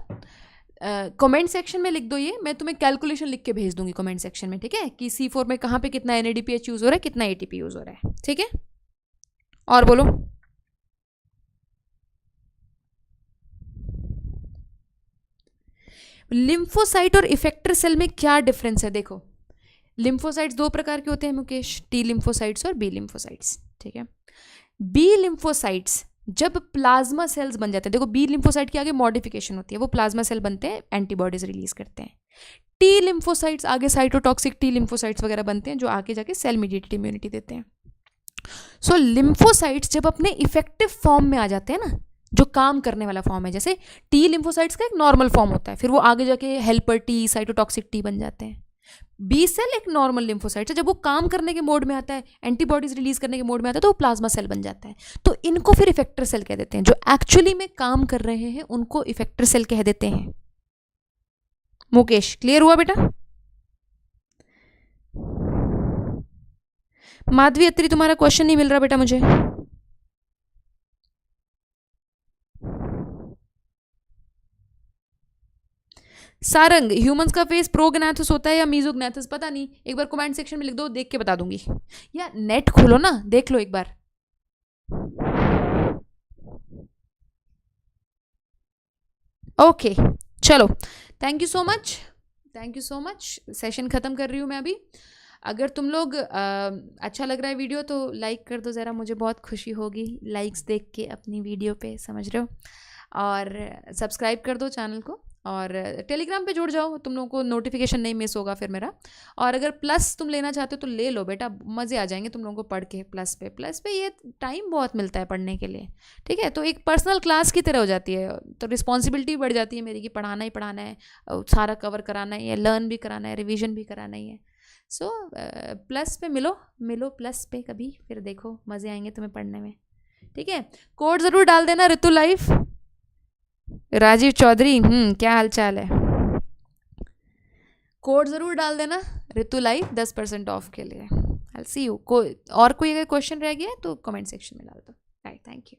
कमेंट सेक्शन में लिख दो, ये मैं तुम्हें कैलकुलेशन लिख के भेज दूंगी कमेंट सेक्शन में, ठीक है, कि C4 में कहाँ पे कितना NADPH यूज़ हो रहा है, कितना ATP यूज़ हो रहा है, ठीक है। और बोलो। लिम्फोसाइट और इफेक्टर सेल में क्या डिफरेंस है? देखो, लिम्फोसाइट्स दो प्रकार के होते हैं मुकेश, T लिम्फोसाइट्स और B लिम्फोसाइट्स, ठीक है। B लिम्फोसाइट्स जब प्लाज्मा सेल्स बन जाते हैं, देखो B लिम्फोसाइट की आगे मॉडिफिकेशन होती है, वो प्लाज्मा सेल बनते हैं, एंटीबॉडीज रिलीज करते हैं। T लिम्फोसाइट्स आगे साइटोटॉक्सिक T लिम्फोसाइट्स वगैरह बनते हैं, जो आगे जाके सेल मीडिएटेड इम्यूनिटी देते हैं। सो लिम्फोसाइट्स जब अपने इफेक्टिव फॉर्म में आ जाते हैं ना, जो काम करने वाला फॉर्म है, जैसे T लिम्फोसाइट्स का एक नॉर्मल फॉर्म होता है, फिर वो आगे जाके हेल्पर T, साइटोटॉक्सिक T बन जाते हैं। बी सेल एक नॉर्मल लिम्फोसाइट है, जब वो काम करने के मोड में आता है, एंटीबॉडीज रिलीज करने के मोड में आता है, तो वो प्लाज्मा सेल बन जाता है। तो इनको फिर इफेक्टर सेल कह देते हैं, जो एक्चुअली में काम कर रहे हैं उनको इफेक्टर सेल कह देते हैं। मुकेश, क्लियर हुआ बेटा? माधवी अत्री, तुम्हारा क्वेश्चन नहीं मिल रहा बेटा मुझे। सारंग, ह्यूमंस का फेस प्रोग्नेथस होता है या मीजोग्नेथस? पता नहीं, एक बार कमेंट सेक्शन में लिख दो, देख के बता दूंगी। या नेट खोलो ना, देख लो एक बार। ओके, चलो, thank you so much, thank you so much. Session ख़त्म कर रही हूँ मैं अभी। अगर तुम लोग अच्छा लग रहा है वीडियो तो लाइक कर दो ज़रा, मुझे बहुत खुशी होगी लाइक्स देख के अपनी वीडियो पे, समझ रहे हो। और सब्सक्राइब कर दो चैनल को, और टेलीग्राम पे जुड़ जाओ, तुम लोगों को नोटिफिकेशन नहीं मिस होगा फिर मेरा। और अगर प्लस तुम लेना चाहते हो तो ले लो बेटा, मज़े आ जाएंगे तुम लोगों को पढ़ के। प्लस पे ये टाइम बहुत मिलता है पढ़ने के लिए, ठीक है। तो एक पर्सनल क्लास की तरह हो जाती है, तो रिस्पॉन्सिबिलिटी बढ़ जाती है मेरी कि पढ़ाना ही पढ़ाना है, सारा कवर कराना ही है, लर्न भी कराना है, रिविजन भी कराना ही है। सो प्लस पे मिलो प्लस पे कभी, फिर देखो मज़े आएंगे तुम्हें पढ़ने में, ठीक है। कोड ज़रूर डाल देना, ऋतु लाइफ। राजीव चौधरी, क्या हाल चाल है? कोड ज़रूर डाल देना, ऋतु लाइफ 10% ऑफ के लिए। आई सी यू। और कोई अगर क्वेश्चन रह गया है तो कमेंट सेक्शन में डाल दो। Right, thank you.